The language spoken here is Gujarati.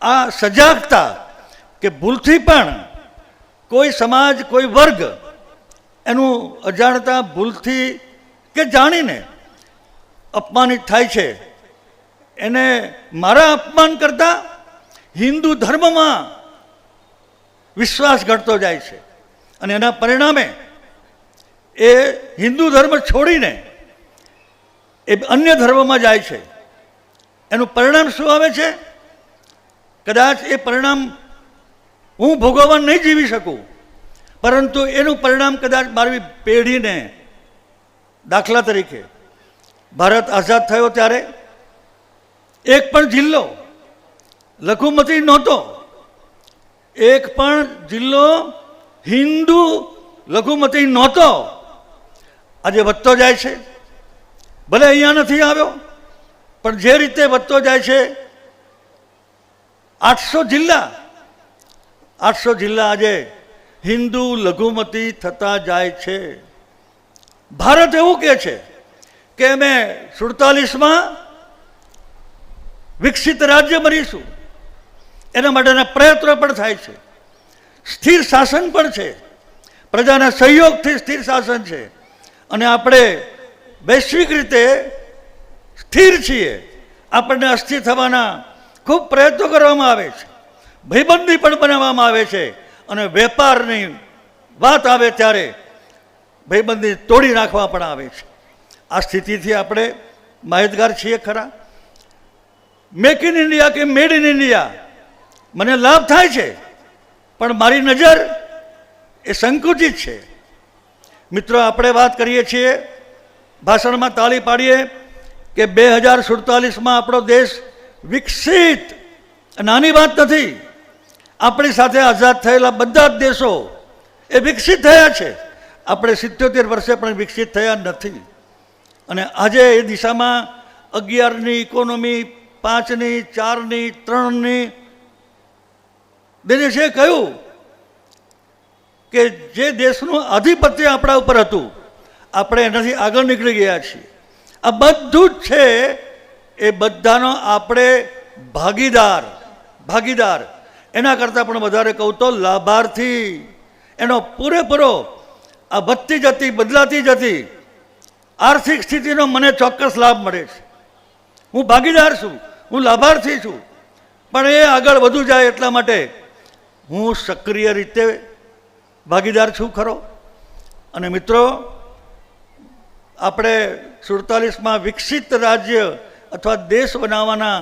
આ સજાગતા કે ભૂલથી પણ કોઈ સમાજ કોઈ વર્ગ એનું અજાણતા ભૂલથી કે જાણીને અપમાનિત થાય છે, એને મારા અપમાન કરતાં હિન્દુ ધર્મમાં વિશ્વાસ ઘટતો જાય છે અને એના પરિણામે એ હિન્દુ ધર્મ છોડીને એ અન્ય ધર્મમાં જાય છે. એનું પરિણામ શું આવે છે? કદાચ એ પરિણામ હું ભોગવવા નહીં જીવી શકું, પરંતુ એનું પરિણામ કદાચ મારી પેઢીને, દાખલા તરીકે ભારત આઝાદ થયો ત્યારે એક પણ જિલ્લો લઘુમતી નહોતો, એક પણ જિલ્લો હિન્દુ લઘુમતી નહોતો. આજે વધતો જાય છે, ભલે અહીંયા નથી આવ્યો, પણ જે રીતે વધતો જાય છે 800 જિલ્લા આજે હિન્દુ લઘુમતી થતા જાય છે. ભારત એવું કહે છે કે અમે 47માં વિકસિત રાજ્ય બનીશું. એના માટેના પ્રયત્નો પણ થાય છે, સ્થિર શાસન પણ છે, પ્રજાના સહયોગથી સ્થિર શાસન છે અને આપણે વૈશ્વિક રીતે સ્થિર છીએ. આપણને અસ્થિર થવાના ખૂબ પ્રયત્નો કરવામાં આવે છે, ભાઈબંધી પણ બનાવવામાં આવે છે અને વેપારની વાત આવે ત્યારે ભાઈબંધી તોડી નાખવા પણ આવે છે. આ સ્થિતિથી આપણે માહિતગાર છીએ ખરા. મેક ઇન ઇન્ડિયા કે મેડ ઇન ઇન્ડિયા મને લાભ થાય છે, પણ મારી નજર એ સંકુચિત છે. મિત્રો, આપણે વાત કરીએ છીએ, ભાષણમાં તાળી પાડીએ કે 2047માં આપણો દેશ વિકસિત. નાની વાત નથી. આપણી સાથે આઝાદ થયેલા બધા જ દેશો એ વિકસિત થયા છે. આપણે 77 વર્ષે પણ વિકસિત થયા નથી અને આજે એ દિશામાં 11ની ઇકોનોમી, 5ની, 4ની, 3ની દેશે કહ્યું કે જે દેશનું આધિપત્ય આપણા ઉપર હતું, આપણે એનાથી આગળ નીકળી ગયા છીએ. આ બધું જ છે એ બધાનો આપણે ભાગીદાર, એના કરતાં પણ વધારે કહું તો લાભાર્થી. એનો પૂરેપૂરો આ વધતી જતી, બદલાતી જતી આર્થિક સ્થિતિનો મને ચોક્કસ લાભ મળે છે. હું ભાગીદાર છું, હું લાભાર્થી છું, પણ એ આગળ વધુ જાય એટલા માટે હું સક્રિય રીતે ભાગીદાર છું ખરો. અને મિત્રો, આપણે 47માં વિકસિત રાજ્ય અથવા દેશ બનાવવાના